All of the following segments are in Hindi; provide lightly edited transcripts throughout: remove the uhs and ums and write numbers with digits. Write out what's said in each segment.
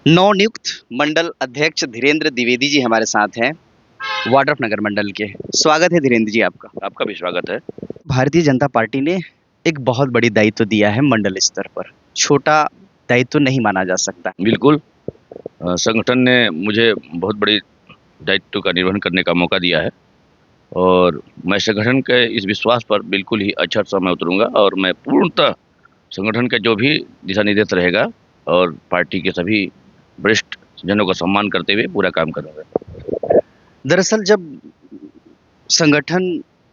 नवनियुक्त मंडल अध्यक्ष धीरेन्द्र द्विवेदी जी हमारे साथ हैं, वाड्रफनगर मंडल के। स्वागत है धीरेन्द्र जी आपका। आपका भी स्वागत है। भारतीय जनता पार्टी ने एक बहुत बड़ी दायित्व दिया है मंडल स्तर पर। छोटा दायित्व नहीं माना जा सकता। बिल्कुल। संगठन ने मुझे बहुत बड़ी दायित्व का निर्वहन करने का मौका दिया है और मैं संगठन के इस विश्वास पर बिल्कुल ही अच्छा समय उतरूंगा और मैं पूर्णतः संगठन का जो भी दिशा निर्देश रहेगा और पार्टी के सभी वरिष्ठ जनों का सम्मान करते हुए पूरा काम करूंगा। दरअसल जब संगठन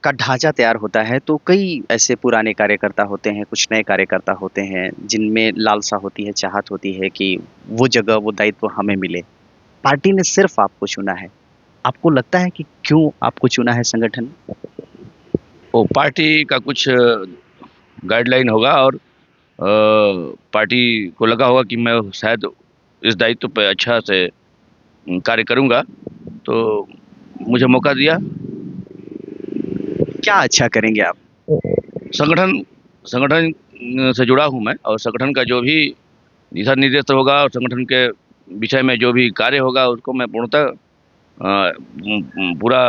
का ढांचा तैयार होता है तो कई ऐसे पुराने कार्यकर्ता होते हैं, कुछ नए कार्यकर्ता होते हैं जिनमें लालसा होती है, चाहत होती है कि वो जगह, वो दायित्व हमें मिले। पार्टी ने सिर्फ आपको चुना है। आपको लगता है कि क्यों आपको चुना है संगठन ने? वो पार्टी का कुछ गाइडलाइन होगा और पार्टी को लगा होगा कि मैं शायद इस दायित्व पर अच्छा से कार्य करूंगा, तो मुझे मौका दिया। क्या अच्छा करेंगे आप? संगठन संगठन से जुड़ा हूँ मैं और संगठन का जो भी दिशा निर्देश होगा और संगठन के विषय में जो भी कार्य होगा उसको मैं पूर्णतः पूरा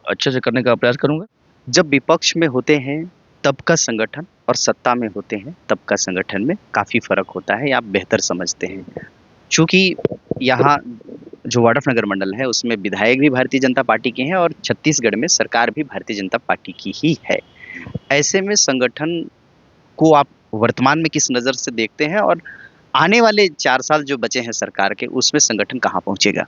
अच्छे से करने का प्रयास करूंगा। जब विपक्ष में होते हैं तब का संगठन और सत्ता में होते हैं तब का संगठन में काफ़ी फ़र्क होता है, ये आप बेहतर समझते हैं। चूँकि यहाँ जो वाड्रफनगर मंडल है उसमें विधायक भी भारतीय जनता पार्टी के हैं और छत्तीसगढ़ में सरकार भी भारतीय जनता पार्टी की ही है। ऐसे में संगठन को आप वर्तमान में किस नज़र से देखते हैं और आने वाले 4 साल जो बचे हैं सरकार के उसमें संगठन कहाँ पहुँचेगा?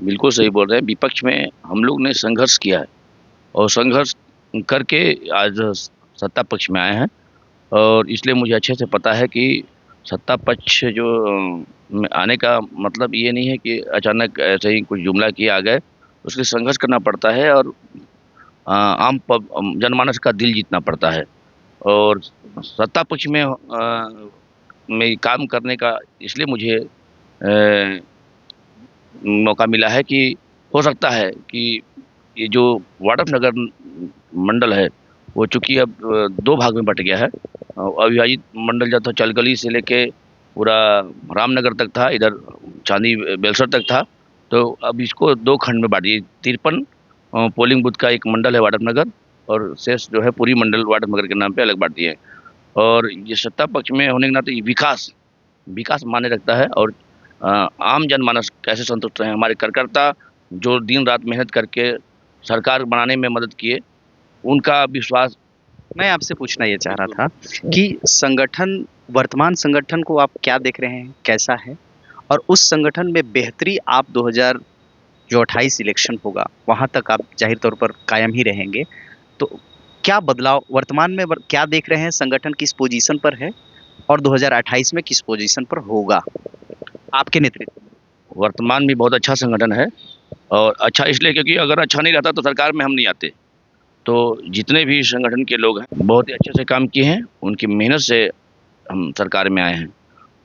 बिल्कुल सही बोल रहे हैं। विपक्ष में हम लोग ने संघर्ष किया है और संघर्ष करके आज सत्ता पक्ष में आए हैं और इसलिए मुझे अच्छे से पता है कि सत्ता पक्ष जो में आने का मतलब ये नहीं है कि अचानक ऐसे ही कुछ जुमला किए आ गए। उसके संघर्ष करना पड़ता है और जनमानस का दिल जीतना पड़ता है और सत्ता पक्ष में काम करने का इसलिए मुझे मौका मिला है कि हो सकता है कि ये जो वाड्रफनगर मंडल है वो चूँकि अब 2 भाग में बँट गया है। अविभाजित मंडल जो था चलगली से लेके पूरा रामनगर तक था, इधर चांदी बेलसर तक था, तो अब इसको 2 खंड में बाँट दिए। 53 पोलिंग बूथ का एक मंडल है वाड्रफनगर और शेष जो है पूरी मंडल वाड्रफनगर के नाम पे अलग बाँट दिए हैं। और ये सत्ता पक्ष में होने के नाते विकास मायने रखता है और आम जनमानस कैसे संतुष्ट रहें। हमारे कार्यकर्ता जो दिन रात मेहनत करके सरकार बनाने में मदद किए, उनका विश्वास। मैं आपसे पूछना ये चाह रहा था कि संगठन, वर्तमान संगठन को आप क्या देख रहे हैं, कैसा है? और उस संगठन में बेहतरी आप 2028 इलेक्शन होगा, वहाँ तक आप ज़ाहिर तौर पर कायम ही रहेंगे। तो क्या बदलाव वर्तमान में क्या देख रहे हैं, संगठन किस पोजीशन पर है और 2028 में किस पोजीशन पर होगा आपके नेतृत्व में? वर्तमान में बहुत अच्छा संगठन है और अच्छा इसलिए क्योंकि अगर अच्छा नहीं रहता तो सरकार में हम नहीं आते। तो जितने भी संगठन के लोग हैं बहुत ही अच्छे से काम किए हैं, उनकी मेहनत से हम सरकार में आए हैं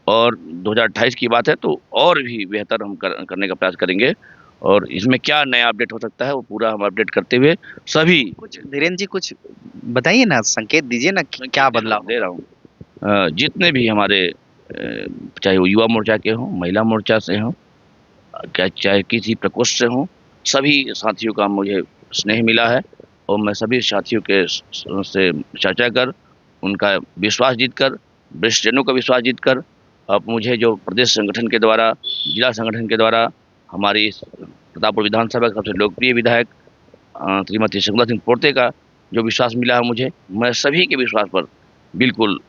और 2028 की बात है तो और भी बेहतर हम करने का प्रयास करेंगे और इसमें क्या नया अपडेट हो सकता है वो पूरा हम अपडेट करते हुए सभी। कुछ धीरेन्द्र जी कुछ बताइए ना, संकेत दीजिए ना कि क्या बदलाव दे रहा हूँ। जितने भी हमारे चाहे वो युवा मोर्चा के हों, महिला मोर्चा से हों, क्या चाहे किसी प्रकोष्ठ से हों, सभी साथियों का मुझे स्नेह मिला है और मैं सभी साथियों के से चर्चा कर, उनका विश्वास जीत कर, वरिष्ठ जनों का विश्वास जीत कर, अब मुझे जो प्रदेश संगठन के द्वारा, जिला संगठन के द्वारा हमारी प्रतापपुर विधानसभा के सबसे लोकप्रिय विधायक श्रीमती शकुंतला सिंह पोर्ते का जो विश्वास मिला है मुझे, मैं सभी के विश्वास पर बिल्कुल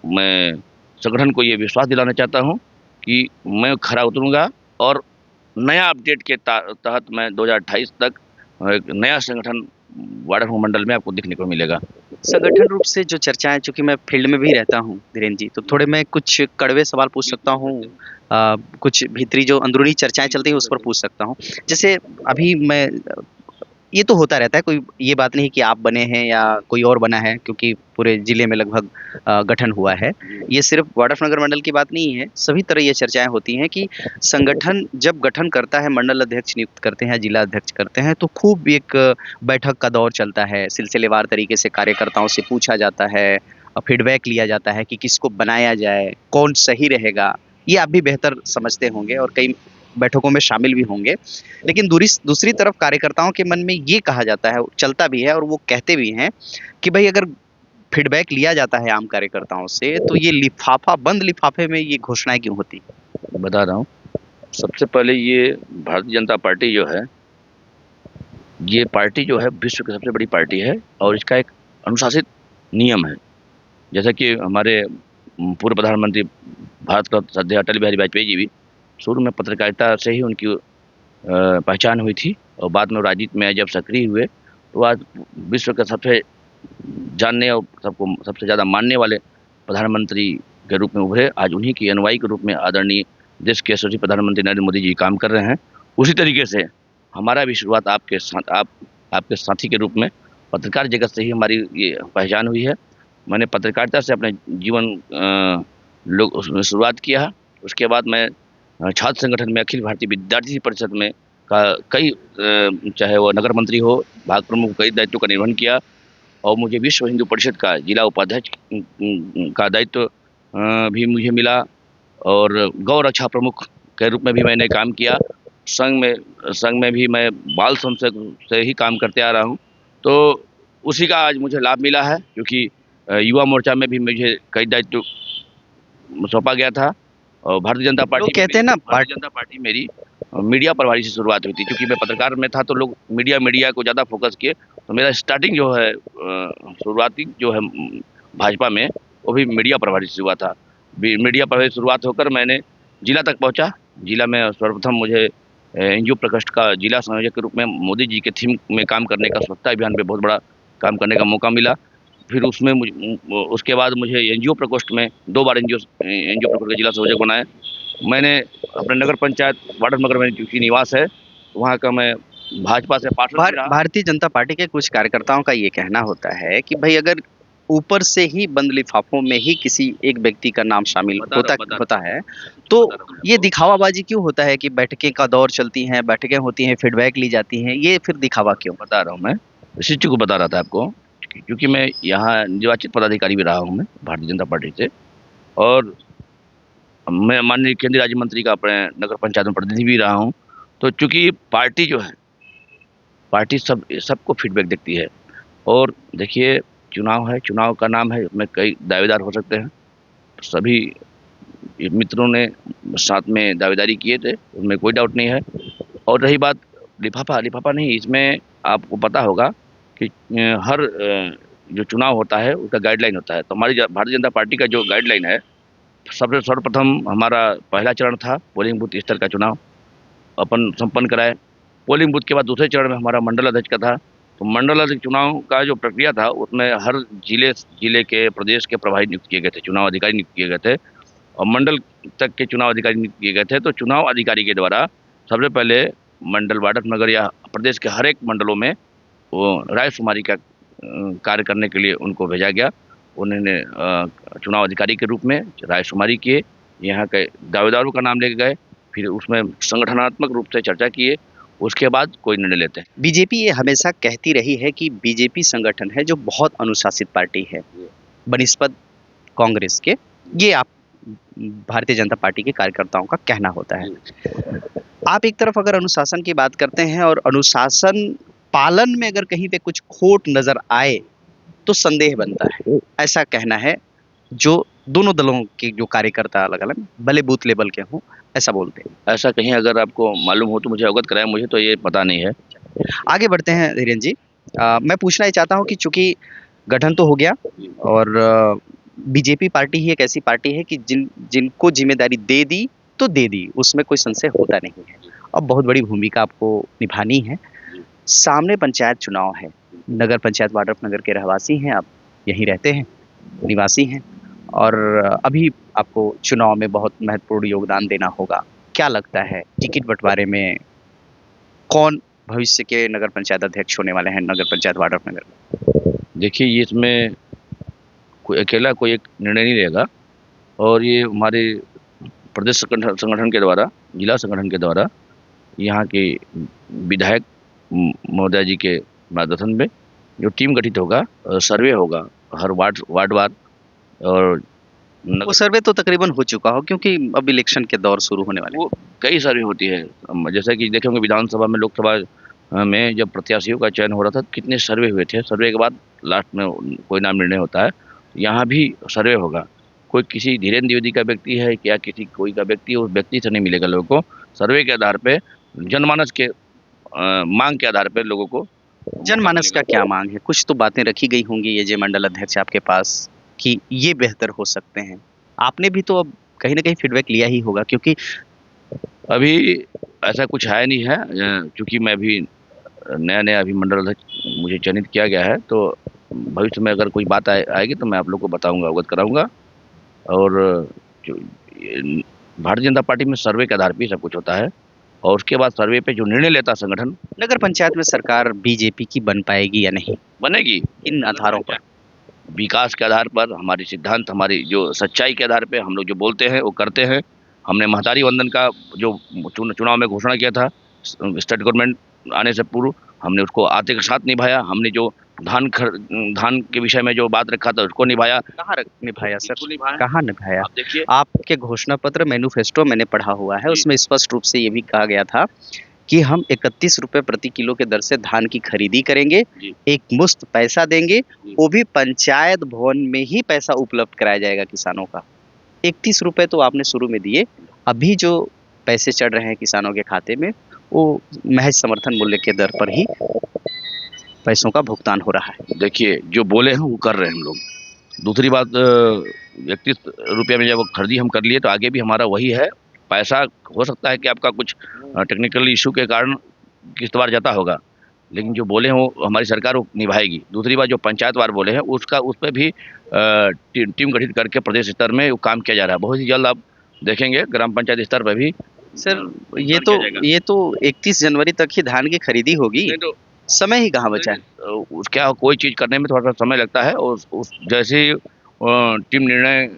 मैं संगठन को ये विश्वास दिलाना चाहता हूँ कि मैं खरा उतरूँगा और नया अपडेट के तहत मैं 2028 तक एक नया संगठन वाड्रफनगर मंडल में आपको देखने को मिलेगा। संगठन रूप से जो चर्चाएं, चूंकि मैं फील्ड में भी रहता हूँ धीरेन्द्र जी, तो थोड़े मैं कुछ कड़वे सवाल पूछ सकता हूँ, कुछ भीतरी जो अंदरूनी चर्चाएं चलती हैं उस पर पूछ सकता हूँ। जैसे अभी मैं, ये तो होता रहता है, कोई ये बात नहीं कि आप बने हैं या कोई और बना है, क्योंकि पूरे जिले में लगभग गठन हुआ है। ये सिर्फ वाड्रफनगर मंडल की बात नहीं है, सभी तरह ये चर्चाएं होती हैं कि संगठन जब गठन करता है, मंडल अध्यक्ष नियुक्त करते हैं, जिला अध्यक्ष करते हैं, तो खूब एक बैठक का दौर चलता है, सिलसिलेवार तरीके से कार्यकर्ताओं से पूछा जाता है, फीडबैक लिया जाता है कि किसको बनाया जाए, कौन सही रहेगा। ये आप भी बेहतर समझते होंगे और कई बैठकों में शामिल भी होंगे। लेकिन दूसरी तरफ कार्यकर्ताओं के मन में ये कहा जाता है, चलता भी है और वो कहते भी हैं कि भाई अगर फीडबैक लिया जाता है आम कार्यकर्ताओं से, तो ये लिफाफा बंद लिफाफे में ये घोषणाएँ क्यों होती? बता रहा हूँ। सबसे पहले ये भारतीय जनता पार्टी जो है, ये पार्टी जो है विश्व की सबसे बड़ी पार्टी है और इसका एक अनुशासित नियम है। जैसा कि हमारे पूर्व प्रधानमंत्री भारत रत्न श्रद्धेय अटल बिहारी वाजपेयी जी भी शुरू में पत्रकारिता से ही उनकी पहचान हुई थी और बाद में राजनीति में जब सक्रिय हुए तो आज विश्व के सबसे जानने और सबको सबसे ज़्यादा मानने वाले प्रधानमंत्री के रूप में उभरे। आज उन्हीं की अनुयायी के रूप में आदरणीय देश के यशस्वी प्रधानमंत्री नरेंद्र मोदी जी काम कर रहे हैं। उसी तरीके से हमारा भी शुरुआत आपके साथी के रूप में पत्रकार जगत से ही हमारी ये पहचान हुई है। मैंने पत्रकारिता से अपने जीवन लोग उसमें शुरुआत किया है। उसके बाद मैं छात्र संगठन में अखिल भारतीय विद्यार्थी परिषद में कई चाहे वो नगर मंत्री हो, भाग प्रमुख, कई दायित्वों का निर्वहन किया और मुझे विश्व हिंदू परिषद का जिला उपाध्यक्ष का दायित्व भी मुझे मिला और गौ रक्षा प्रमुख के रूप में भी मैंने काम किया। संघ में भी मैं बाल संसद से ही काम करते आ रहा हूँ। तो उसी का आज मुझे लाभ मिला है क्योंकि युवा मोर्चा में भी मुझे कई दायित्व सौंपा गया था और भारतीय जनता पार्टी मेरी मीडिया प्रभारी से शुरुआत हुई थी। क्योंकि मैं पत्रकार में था तो लोग मीडिया को ज़्यादा फोकस किए, तो मेरा स्टार्टिंग जो है शुरुआती जो है भाजपा में वो भी मीडिया प्रभारी से हुआ था। मीडिया प्रभारी शुरुआत होकर मैंने जिला तक पहुंचा। जिला में सर्वप्रथम मुझे एनजीओ प्रकोष्ठ का जिला संयोजक के रूप में मोदी जी के थीम में काम करने का, स्वच्छता अभियान पे बहुत बड़ा काम करने का मौका मिला। फिर उसके बाद मुझे एनजीओ प्रकोष्ठ में 2 बार एनजीओ प्रकोष्ठ का जिला संयोजक बनाया। मैंने अपने नगर पंचायत वार्ड नगर में क्योंकि निवास है, वहाँ का मैं भाजपा से पार्षद भी रहा। भारतीय जनता पार्टी के कुछ कार्यकर्ताओं का ये कहना होता है कि भाई अगर ऊपर से ही बंद लिफाफों में ही किसी एक व्यक्ति का नाम शामिल होता है तो ये दिखावाबाजी क्यों होता है कि बैठकें का दौर चलती हैं, बैठकें होती हैं, फीडबैक ली जाती हैं, ये फिर दिखावा क्यों? बता रहा हूँ मैं, इसी चीज़ को बता रहा था आपको क्योंकि मैं यहाँ निर्वाचित पदाधिकारी भी रहा हूँ मैं भारतीय जनता पार्टी से और मैं माननीय केंद्रीय राज्य मंत्री का अपने नगर पंचायत में प्रतिनिधि भी रहा हूँ। तो चूँकि पार्टी जो है, पार्टी सबको फीडबैक देती है और देखिए चुनाव है, चुनाव का नाम है, उसमें कई दावेदार हो सकते हैं। सभी मित्रों ने साथ में दावेदारी किए थे, उनमें कोई डाउट नहीं है। और रही बात लिफाफा नहीं, इसमें आपको पता होगा कि हर जो चुनाव होता है उसका गाइडलाइन होता है। तो हमारी भारतीय जनता पार्टी का जो गाइडलाइन है, सर्वप्रथम हमारा पहला चरण था पोलिंग बूथ स्तर का चुनाव अपन संपन्न कराए। पोलिंग बूथ के बाद दूसरे चरण में हमारा मंडल अध्यक्ष का था। तो मंडल अध्यक्ष चुनाव का जो प्रक्रिया था उसमें हर जिले के प्रदेश के प्रभारी नियुक्त किए गए थे, चुनाव अधिकारी नियुक्त किए गए थे और मंडल तक के चुनाव अधिकारी नियुक्त किए गए थे। तो चुनाव अधिकारी के द्वारा सबसे पहले मंडल, वार्ड नगर या प्रदेश के हर एक मंडलों में वो रायशुमारी का कार्य करने के लिए उनको भेजा गया। उन्होंने चुनाव अधिकारी के रूप में रायशुमारी किए, यहाँ के दावेदारों का नाम लेके गए, फिर उसमें संगठनात्मक रूप से चर्चा किए, उसके बाद कोई निर्णय लेते हैं। बीजेपी ये हमेशा कहती रही है कि बीजेपी संगठन है जो बहुत अनुशासित पार्टी है बनिस्पत कांग्रेस के। ये आप भारतीय जनता पार्टी के कार्यकर्ताओं का कहना होता है। आप एक तरफ अगर अनुशासन की बात करते हैं और अनुशासन पालन में अगर कहीं पे कुछ खोट नजर आए तो संदेह बनता है, ऐसा कहना है जो दोनों दलों के जो कार्यकर्ता अलग अलग भले बूथ लेवल के हों ऐसा बोलते हैं। ऐसा कहीं अगर आपको मालूम हो तो मुझे अवगत कराएं, मुझे तो ये पता नहीं है। आगे बढ़ते हैं धीरेन्द्र जी। मैं पूछना ही चाहता हूँ कि चूंकि गठन तो हो गया और बीजेपी पार्टी ही एक ऐसी पार्टी है कि जिनको जिम्मेदारी दे दी तो दे दी, उसमें कोई संशय होता नहीं है। अब बहुत बड़ी भूमिका आपको निभानी है। सामने पंचायत चुनाव है, नगर पंचायत वार्ड नगर के रहवासी हैं आप, यहीं रहते हैं, निवासी हैं और अभी आपको चुनाव में बहुत महत्वपूर्ण योगदान देना होगा। क्या लगता है टिकट बंटवारे में कौन भविष्य के नगर पंचायत अध्यक्ष होने वाले हैं नगर पंचायत वार्ड नगर? देखिए ये इसमें कोई अकेला कोई एक निर्णय नहीं लेगा और ये हमारे प्रदेश संगठन के द्वारा, जिला संगठन के द्वारा यहाँ के विधायक महोदय जी के मार्गदर्शन में जो टीम गठित होगा, सर्वे होगा हर वार्ड वार और वो सर्वे तो तकरीबन हो चुका हो, क्योंकि अब इलेक्शन के दौर शुरू होने वाले हैं। वो कई सारी होती है। जैसे कि देखे होंगे विधानसभा में, लोकसभा में जब प्रत्याशियों का चयन हो रहा था, कितने सर्वे हुए थे। सर्वे के बाद लास्ट में कोई नाम निर्णय होता है। यहाँ भी सर्वे होगा। कोई किसी धीरेन्द्र द्विवेदी का व्यक्ति है या किसी कोई का व्यक्ति है, उस व्यक्ति से नहीं मिलेगा लोगों को। सर्वे के आधार पे, जनमानस के मांग के आधार पे लोगों को जनमानस का क्या मांग है? कुछ तो बातें रखी गई होंगी ये जे मंडल अध्यक्ष आपके पास कि ये बेहतर हो सकते हैं। आपने भी तो अब कहीं न कहीं फीडबैक लिया ही होगा, क्योंकि अभी ऐसा कुछ है नहीं है। चूंकि मैं भी नया नया अभी मंडल अध्यक्ष मुझे चयनित किया गया है, तो भविष्य में अगर कोई बात आएगी तो मैं आप लोग को बताऊंगा, अवगत कराऊंगा। और जो भारतीय जनता पार्टी में सर्वे के आधार पर ही सब कुछ होता है, और उसके बाद सर्वे पे जो निर्णय लेता है संगठन। नगर पंचायत में सरकार बीजेपी की बन पाएगी या नहीं? बनेगी। इन आधारों पर? विकास के आधार पर, हमारी सिद्धांत, हमारी जो सच्चाई के आधार पे हम लोग जो बोलते हैं वो करते हैं। हमने महतारी वंदन का जो चुनाव में घोषणा किया था, स्टेट गवर्नमेंट आने से पूर्व, हमने उसको आते के साथ निभाया। हमने जो धान के विषय में जो बात रखा था उसको निभाया। निभाया सर? कहाँ निभाया? आप देखिए, आपके घोषणा पत्र मैनिफेस्टो मैंने पढ़ा हुआ है, उसमें स्पष्ट रूप से ये भी कहा गया था कि हम 31 रुपए प्रति किलो के दर से धान की खरीदी करेंगे, एक मुश्त पैसा देंगे, वो भी पंचायत भवन में ही पैसा उपलब्ध कराया जाएगा किसानों का। 31 रुपए तो आपने शुरू में दिए, अभी जो पैसे चढ़ रहे हैं किसानों के खाते में, वो महज समर्थन मूल्य के दर पर ही पैसों का भुगतान हो रहा है। देखिए, जो बोले हैं वो कर रहे हैं हम लोग। दूसरी बात, 31 रुपये में जब खरीदी हम कर लिए, तो आगे भी हमारा वही है। पैसा हो सकता है कि आपका कुछ टेक्निकल इशू के कारण किस्त बार जाता होगा, लेकिन जो बोले हैं वो हमारी सरकार वो निभाएगी। दूसरी बात, जो पंचायत वार बोले हैं उस पर भी टीम गठित करके प्रदेश स्तर में वो काम किया जा रहा है। बहुत ही जल्द आप देखेंगे ग्राम पंचायत स्तर पर भी। सर, ये तो 31 जनवरी तक ही धान की खरीदी होगी, तो समय ही कहाँ बचा है? क्या कोई चीज़ करने में थोड़ा सा समय लगता है, और उस जैसे टीम निर्णय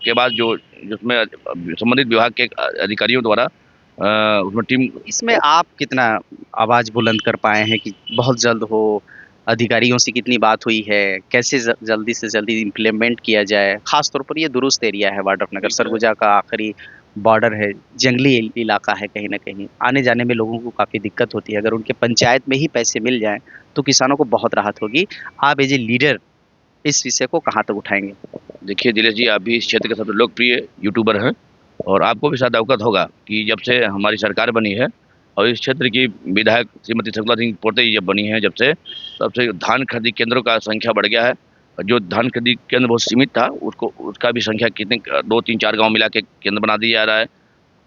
के बाद जो जिसमें संबंधित विभाग के अधिकारियों द्वारा उसमें टीम। इसमें आप कितना आवाज बुलंद कर पाए हैं कि बहुत जल्द हो? अधिकारियों से कितनी बात हुई है? कैसे जल्दी से जल्दी इम्प्लीमेंट किया जाए? खास तौर पर ये दुरुस्त एरिया है वाड्रफनगर, सरगुजा का आखिरी बॉर्डर है, जंगली इलाका है, कहीं ना कहीं आने जाने में लोगों को काफ़ी दिक्कत होती है। अगर उनके पंचायत में ही पैसे मिल जाएं तो किसानों को बहुत राहत होगी। आप एज ए लीडर इस विषय को कहाँ तक उठाएंगे? देखिए दिलेश जी, आप भी इस क्षेत्र के सबसे लोकप्रिय यूट्यूबर हैं, और आपको भी शायद अवगत होगा कि जब से हमारी सरकार बनी है और इस क्षेत्र की विधायक श्रीमती शकुंतला सिंह पोटे जी जब बनी है, जब से तब से धान खरीदी केंद्रों का संख्या बढ़ गया है। जो धान खरीदी केंद्र बहुत सीमित था, उसका भी संख्या कितने 2-3-4 गांव मिला के केंद्र बना दिया जा रहा है।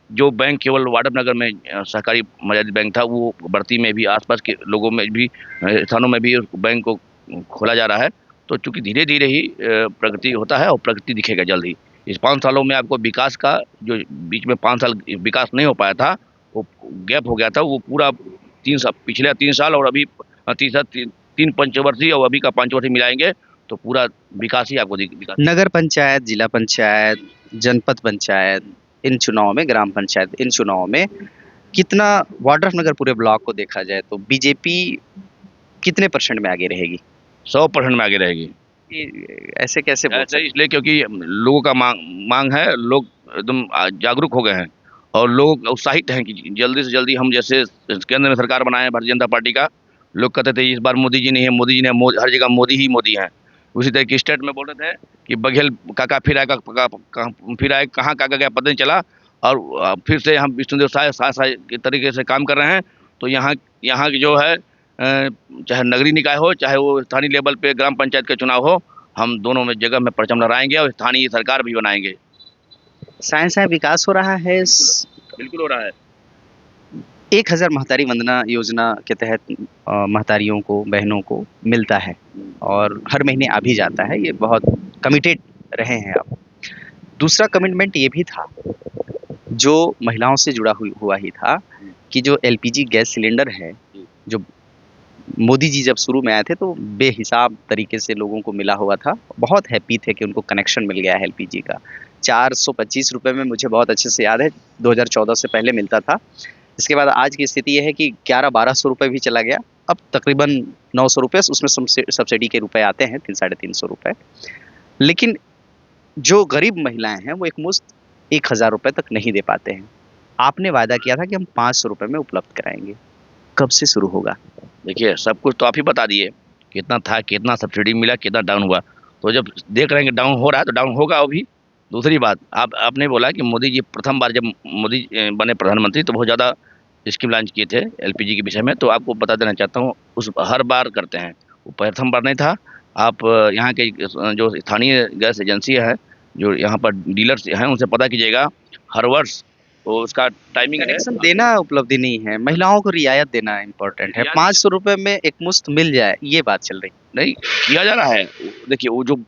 जो बैंक केवल वाड्रफनगर में सहकारी मर्यादित बैंक था, वो बढ़ती में भी आसपास के लोगों में भी स्थानों में भी बैंक को खोला जा रहा है। तो चूंकि धीरे धीरे ही प्रगति होता है, और प्रगति दिखेगा जल्द ही। इस 5 सालों में आपको विकास का, जो बीच में 5 साल विकास नहीं हो पाया था, वो गैप हो गया था, वो पूरा 3 साल, पिछले 3 साल और अभी 3 पंचवर्षीय और अभी का 5 वर्षीय मिलाएंगे तो पूरा विकास ही आपको दिखेगा। नगर पंचायत, जिला पंचायत, जनपद पंचायत, इन चुनाव में, ग्राम पंचायत इन चुनाव में कितना वाड्रफनगर पूरे ब्लॉक को देखा जाए तो बीजेपी कितने % में आगे रहेगी? 100% में आगे रहेगी। ऐसे कैसे बोल सकते? इसलिए क्योंकि लोगों का मांग है, लोग एकदम जागरूक हो गए हैं, और लोग उत्साहित हैं कि जल्दी से जल्दी हम, जैसे केंद्र में सरकार बनाए भारतीय जनता पार्टी का, लोग कहते थे इस बार मोदी जी नहीं है, मोदी जी ने, हर जगह मोदी ही मोदी हैं। उसी तरह की स्टेट में बोल रहे थे कि बघेल काका फिर आएगा, कहाँ काका गया पता नहीं चला, और फिर से हम विष्णुदेव साय के तरीके से काम कर रहे हैं। तो यहाँ की जो है, चाहे नगरीय निकाय हो, चाहे वो स्थानीय लेवल पे ग्राम पंचायत का चुनाव हो, हम दोनों में जगह में परचम लहराएंगे और स्थानीय सरकार भी बनाएंगे। साय विकास हो रहा है? बिल्कुल हो रहा है। 1000 महतारी वंदना योजना के तहत महतारियों को, बहनों को मिलता है और हर महीने आ भी जाता है। ये बहुत कमिटेड रहे हैं आप। दूसरा कमिटमेंट ये भी था, जो महिलाओं से जुड़ा हुआ ही था, कि जो LPG गैस सिलेंडर है, जो मोदी जी जब शुरू में आए थे तो बेहिसाब तरीके से लोगों को मिला हुआ था। बहुत हैप्पी थे कि उनको कनेक्शन मिल गया है LPG का। 425 रुपये में, मुझे बहुत अच्छे से याद है, 2014 से पहले मिलता था। इसके बाद आज की स्थिति ये है कि 1100-1200 रुपये भी चला गया, अब तकरीबन 900 रुपये, उसमें सब्सिडी के रुपए आते हैं 300-350 रुपये। लेकिन जो गरीब महिलाएं हैं वो एकमुश्त 1,000 रुपए तक नहीं दे पाते हैं। आपने वादा किया था कि हम 500 रुपए में उपलब्ध कराएंगे, कब से शुरू होगा? देखिए, सब कुछ तो आप ही बता दिए, कितना था, कितना सब्सिडी मिला, कितना डाउन हुआ। तो जब देख रहे हैं कि डाउन हो रहा है तो डाउन होगा अभी। दूसरी बात, आपने बोला कि मोदी जी प्रथम बार जब मोदी बने प्रधानमंत्री तो बहुत ज़्यादा स्कीम लॉन्च किए थे एलपीजी के विषय में। तो आपको बता देना चाहता हूँ, उस हर बार करते हैं, वो प्रथम बार नहीं था। आप यहाँ के जो स्थानीय गैस एजेंसी है, जो यहाँ पर डीलर्स हैं, उनसे पता कीजिएगा। हर वर्ष तो उसका टाइमिंग है। कनेक्शन देना उपलब्धि नहीं है, महिलाओं को रियायत देना इम्पोर्टेंट है। रियायत- 500 रुपए में एक मुश्त मिल जाए, ये बात चल रही। नहीं किया जा रहा है। देखिए, वो जो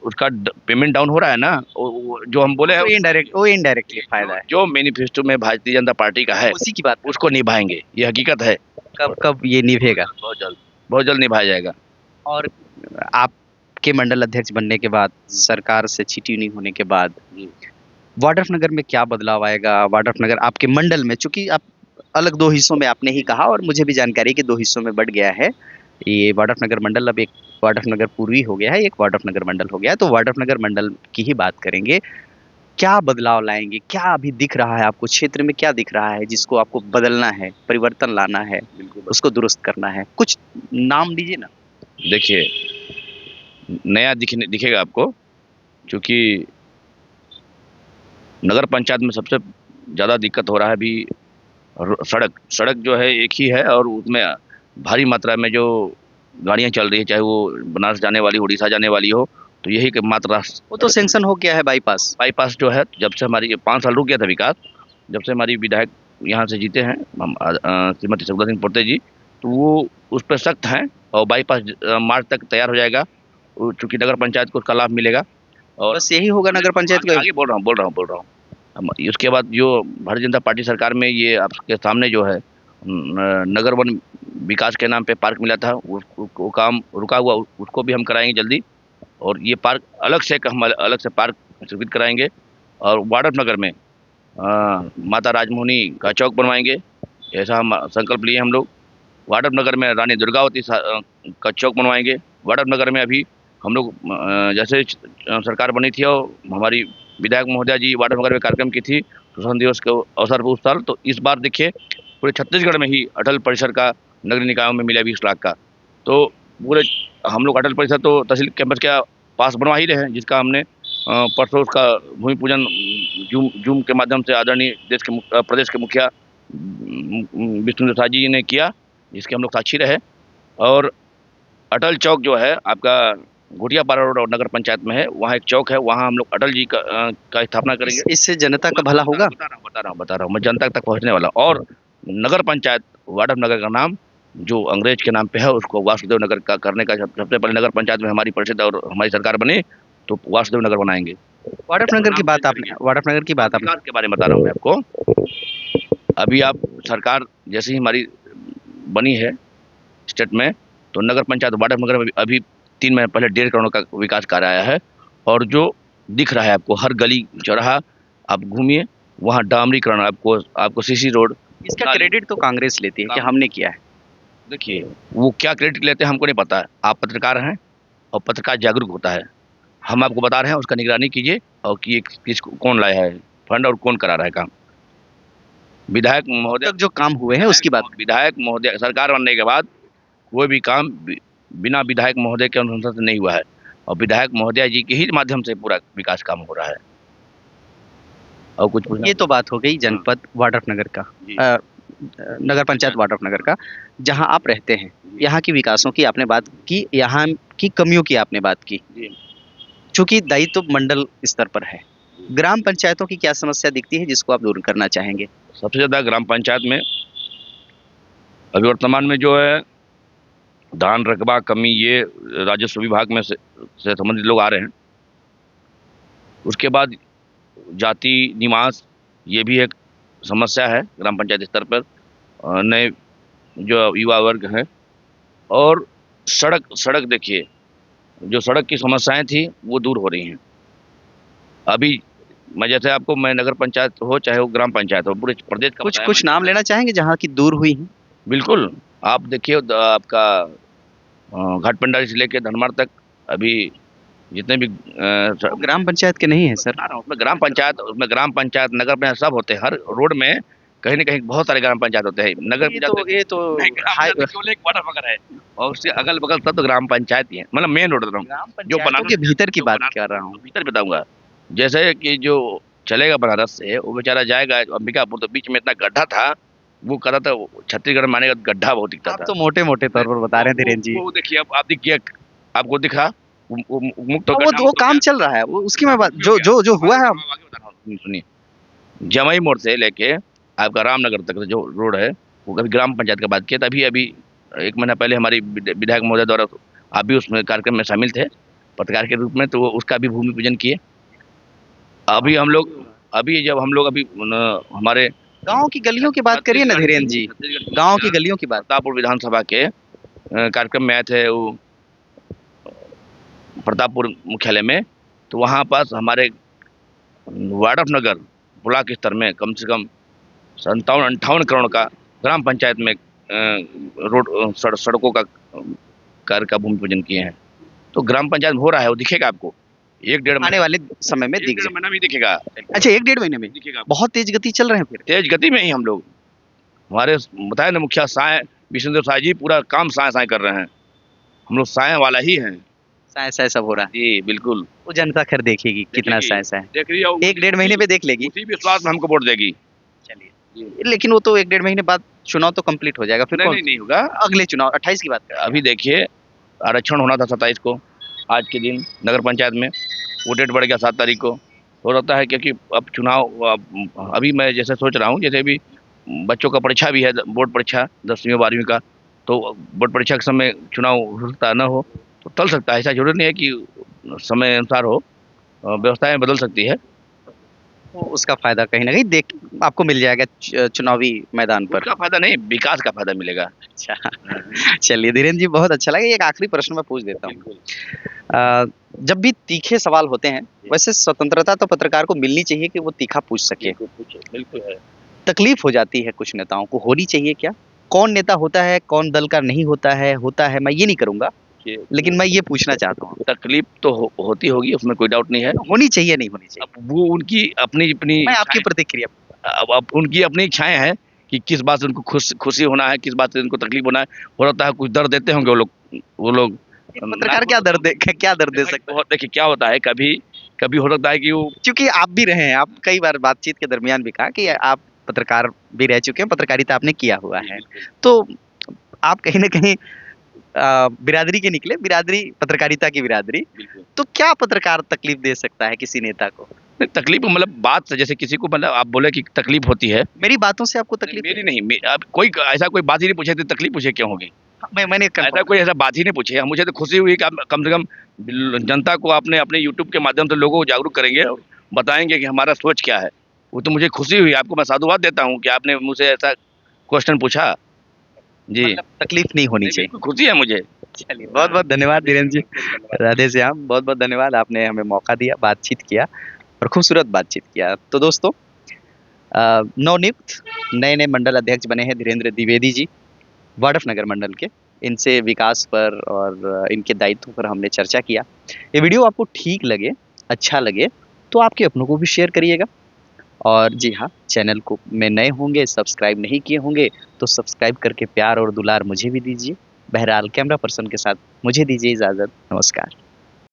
उसका पेमेंट डाउन हो रहा है ना, जो हम बोले हैं, वो इनडायरेक्टली फायदा है। जो मैनिफेस्टो में भारतीय जनता पार्टी का है, उसी की बात उसको निभाएंगे, ये हकीकत है। कब कब ये निभेगा? बहुत जल्द निभाया जाएगा। और आपके मंडल अध्यक्ष बनने के बाद, सरकार से चिटी नहीं होने के बाद, वाड्रफनगर में क्या बदलाव आएगा? वाड्रफनगर आपके मंडल में, चूंकि आप अलग दो हिस्सों में आपने ही कहा और मुझे भी जानकारी है कि दो हिस्सों में बढ़ गया है ये वाड्रफनगर मंडल। अब एक वाड्रफनगर पूर्वी हो गया है, एक वाड्रफनगर मंडल हो गया है। तो वाड्रफनगर मंडल की ही बात करेंगे। क्या बदलाव लाएंगे? क्या अभी दिख रहा है आपको क्षेत्र में? क्या दिख रहा है जिसको आपको बदलना है, परिवर्तन लाना है, उसको दुरुस्त करना है? कुछ नाम दीजिए ना। देखिए, नया दिखेगा आपको, क्योंकि नगर पंचायत में सबसे ज़्यादा दिक्कत हो रहा है अभी सड़क जो है एक ही है, और उसमें भारी मात्रा में जो गाड़ियां चल रही है, चाहे वो बनारस जाने वाली, उड़ीसा जाने वाली हो, तो यही की मात्रा। वो तो सेंक्शन हो गया है बाईपास जो है, जब से हमारी 5 साल रुक गया था विकास, जब से हमारी विधायक यहाँ से जीते हैं श्रीमती सुब्रता सिंह पोर्ते जी, तो वो उस पर सख्त हैं, और बाईपास मार्च तक तैयार हो जाएगा, चूँकि नगर पंचायत को उसका लाभ मिलेगा। और बस यही होगा नगर पंचायत को। आगे बोल रहा हूँ। उसके बाद जो भारतीय जनता पार्टी सरकार में, ये आपके सामने जो है नगर वन विकास के नाम पे पार्क मिला था, वो काम रुका हुआ, उसको भी हम कराएंगे जल्दी। और ये पार्क हम अलग से पार्क स्वीकृत कराएंगे। और वाड्रफनगर में माता राजमोहिनी का चौक बनवाएंगे, ऐसा हम संकल्प लिए हम लोग। वाड्रफनगर में रानी दुर्गावती का चौक बनवाएंगे। वाड्रफनगर में अभी हम लोग जैसे सरकार बनी थी और हमारी विधायक महोदया जी वाड्रफनगर में कार्यक्रम की थी स्वतंत्रता दिवस के अवसर पर उस साल, तो इस बार देखिए पूरे छत्तीसगढ़ में ही अटल परिसर का नगरीय निकायों में मिला 20 लाख का। तो पूरे हम लोग अटल परिसर तो तहसील कैंपस के पास बनवा ही रहे हैं, जिसका हमने परसों उसका भूमि पूजन जूम के माध्यम से आदरणीय प्रदेश के मुखिया विष्णु प्रसाद जी ने किया, जिसके हम लोग साक्षी रहे। और अटल चौक जो है आपका घोटियापारा रोड और नगर पंचायत में है, वहाँ एक चौक है, वहाँ हम लोग अटल जी का स्थापना करेंगे। इससे जनता का भला होगा। बता रहा हूँ मैं, जनता तक पहुँचने वाला। और नगर पंचायत वाड्रफनगर का नाम जो अंग्रेज के नाम पे है, उसको वासुदेव नगर का करने का, सबसे पहले नगर पंचायत में हमारी परिषद और हमारी सरकार बने तो वासुदेव नगर बनाएंगे। वाड्रफनगर की बात आपने विकास के बारे में बता रहा हूँ मैं आपको। अभी आप सरकार जैसे ही हमारी बनी है स्टेट में, तो नगर पंचायत वाड्रफनगर में अभी 3 महीने पहले 1.5 करोड़ का विकास कार्य आया है। और जो दिख रहा है आपको, हर गली चौराहा आप घूमिए, वहाँ डामरीकरण, आपको सीसी रोड। इसका क्रेडिट तो कांग्रेस लेती है कि हमने किया है। देखिए, वो क्या क्रेडिट लेते हैं हमको नहीं पता है। आप पत्रकार हैं और पत्रकार जागरूक होता है। हम आपको बता रहे हैं, उसका निगरानी कीजिए और कि कौन लाया है फंड और कौन करा रहा है काम। विधायक महोदय जो काम हुए हैं उसकी बात। विधायक महोदय सरकार बनने के बाद कोई भी काम बिना विधायक महोदय के अनुशंसा से नहीं हुआ है, और विधायक महोदय जी के ही माध्यम से पूरा विकास काम हो रहा है। और कुछ ये तो बात हो गई जनपद वाड्रफनगर का, नगर पंचायत वाड्रफनगर का, जहां आप रहते हैं। यहाँ की विकासों की आपने बात की, यहाँ की कमियों की आपने बात की। चूंकि दायित्व मंडल स्तर पर है, ग्राम पंचायतों की क्या समस्या दिखती है जिसको आप दूर करना चाहेंगे? सबसे ज़्यादा ग्राम पंचायत में अभी वर्तमान में जो है धान रकबा कमी, ये राजस्व विभाग में से संबंधित लोग आ रहे हैं। उसके बाद जाति निवास, ये भी एक समस्या है ग्राम पंचायत स्तर पर। नए जो युवा वर्ग हैं, और सड़क देखिए, जो सड़क की समस्याएं थी वो दूर हो रही हैं। अभी मैं नगर पंचायत हो चाहे वो ग्राम पंचायत हो, पूरे प्रदेश का कुछ नाम लेना चाहेंगे जहाँ की दूर हुई हैं? बिल्कुल, आप देखिए आपका घाट पंडारी से लेकर धनमार तक अभी जितने भी वो ग्राम पंचायत के नहीं है सर। उसमें ग्राम पंचायत नगर पंचायत सब होते हैं। हर रोड में कहीं ना कहीं बहुत सारे ग्राम पंचायत होते हैं। नगर ये तो नहीं, ग्राम हाई पंचायत केवल एक वाटर वगैरह है और उसके अगल बगल सब तो ग्राम पंचायत ही है। मतलब मेन रोड ग्राम जो पंचायतों बनारस के भीतर की जो बात बनारस कर रहा हूँ। भीतर बताऊंगा। जैसे कि जो चलेगा बनारस से वो बेचारा जाएगा अंबिकापुर, तो बीच में इतना गड्ढा था, वो कर रहा था छत्तीसगढ़ में आने का गड्ढा बहुत दिखता आप था। तो मोटे मोटे तौर पर बता रहे हैं धीरेन्द्र जी। वो देखिए, अब आप देखिए, आपको दिखा वो मुक्त हाँ, होकर वो काम चल रहा है, वो उसकी मैं बात जो हुआ है। आगे बता रहा हूँ, सुनिए। जमई मोड़ से लेके आपका रामनगर तक जो रोड है, वो कभी ग्राम पंचायत का बात किया था। अभी 1 महीना पहले हमारी विधायक महोदय द्वारा, आप भी उसमें कार्यक्रम में शामिल थे पत्रकार के रूप में, तो वो उसका भी भूमि पूजन किए। अभी हम लोग जब हम लोग हमारे गांव की गलियों की बात करिए ना धीरेन्द्र जी, गांव की गलियों की बात। प्रतापपुर विधानसभा के कार्यक्रम में आए थे वो प्रतापपुर मुख्यालय में, तो वहाँ पास हमारे वार्ड ऑफ नगर ब्लॉक स्तर में कम से कम 57-58 करोड़ का ग्राम पंचायत में रोड सड़कों का कार्य का भूमि पूजन किए हैं। तो ग्राम पंचायत में हो रहा है, वो दिखेगा आपको 1-1.5 आने वाले समय में दिख महीना भी दिखेगा। अच्छा, 1-1.5 महीने में दिखेगा, बहुत तेज गति चल रहे हैं फिर। तेज गति में ही हम लोग, हमारे बताया ना मुखिया साय विष्णुदेव साय जी पूरा काम साय साय कर रहे हैं। हम लोग साय वाला ही हैं। साय साय सब हो रहा है जी बिल्कुल। वो जनता खैर देखेगी कितना साय साय। देख रही है, 1-1.5 महीने में देख लेगी। उसी विश्वास में हमको वोट देगी। चलिए, लेकिन वो तो 1-1.5 महीने बाद चुनाव तो कंप्लीट हो जाएगा फिर। नहीं होगा। अगले चुनाव 28 की बात कर। अभी देखिए, आरक्षण होना था 27 को, आज के दिन नगर पंचायत में, वो डेट बढ़ गया 7 तारीख को। हो सकता है क्योंकि अब चुनाव, अभी मैं जैसे सोच रहा हूँ, जैसे अभी बच्चों का परीक्षा भी है, बोर्ड परीक्षा 10वीं और 12वीं का, तो बोर्ड परीक्षा के समय चुनाव हो सकता न हो, तो टल सकता है। ऐसा जरूरी नहीं है कि समय अनुसार हो, व्यवस्थाएं बदल सकती है। तो उसका फायदा कहीं ना कहीं देख आपको मिल जाएगा चुनावी मैदान पर। उसका फायदा नहीं, विकास का फायदा मिलेगा। अच्छा, चलिए धीरेन्द्र जी, बहुत अच्छा लगा। एक आखिरी प्रश्न मैं पूछ देता हूँ। जब भी तीखे सवाल होते हैं, वैसे स्वतंत्रता तो पत्रकार को मिलनी चाहिए कि वो तीखा पूछ सके। बिल्कुल है। तकलीफ हो जाती है कुछ नेताओं को, होनी चाहिए क्या? कौन नेता होता है, कौन दल का नहीं होता है, मैं ये नहीं करूंगा, लेकिन मैं ये पूछना चाहता हूँ। तकलीफ तो होती होगी, उसमें कोई डाउट नहीं है। होनी चाहिए, नहीं होनी चाहिए? अब वो उनकी अपनी अपनी, मैं आपकी प्रतिक्रिया। अब उनकी अपनी इच्छाएं हैं कि किस बात से उनको खुशी होना है, किस बात से उनको तकलीफ होना है। हो सकता है कुछ दर्द देते होंगे वो लोग पत्रकार क्या दर्द दे सकते हैं? देखिए क्या होता है, कभी हो सकता है कि वो, क्योंकि आप भी रहे हैं, आप कई बार बातचीत के दरमियान भी कहा कि आप पत्रकार भी रह चुके हैं, पत्रकारिता आपने किया हुआ है, तो आप कहीं ना कहीं बिरादरी के निकले, बिरादरी पत्रकारिता की बिरादरी, तो क्या पत्रकार तकलीफ दे सकता है किसी नेता को? तकलीफ मतलब बात से, जैसे किसी को मतलब आप बोले कि तकलीफ होती है, मेरी बातों से आपको तकलीफ? मेरी नहीं, अब कोई ऐसा कोई बात ही नहीं पूछे, तो तकलीफ पूछे क्यों होगी? मैंने ऐसा कोई ऐसा बात ही नहीं पूछे। मुझे तो खुशी हुई कि आप कम से कम जनता को आपने अपने यूट्यूब के माध्यम से लोगों को जागरूक करेंगे और बताएंगे कि हमारा सोच क्या है। वो तो मुझे खुशी हुई। आपको मैं साधुवाद देता हूँ कि आपने मुझसे ऐसा क्वेश्चन पूछा। जी, मतलब तकलीफ नहीं होनी चाहिए। खुशी है मुझे। चलिए, बहुत बहुत धन्यवाद धीरेन्द्र जी, राधे श्याम, बहुत बहुत धन्यवाद, आपने हमें मौका दिया, बातचीत किया और खूबसूरत बातचीत किया। तो दोस्तों, नवनियुक्त नए मंडल अध्यक्ष बने हैं धीरेन्द्र द्विवेदी जी, वार्ड ऑफ नगर मंडल के। इनसे विकास पर और इनके दायित्व पर हमने चर्चा किया। ये वीडियो आपको ठीक लगे, अच्छा लगे, तो आपके अपनों को भी शेयर करिएगा। और जी हाँ, चैनल को में नए होंगे, सब्सक्राइब नहीं किए होंगे, तो सब्सक्राइब करके प्यार और दुलार मुझे भी दीजिए। बहरहाल कैमरा पर्सन के साथ मुझे दीजिए इजाज़त। नमस्कार।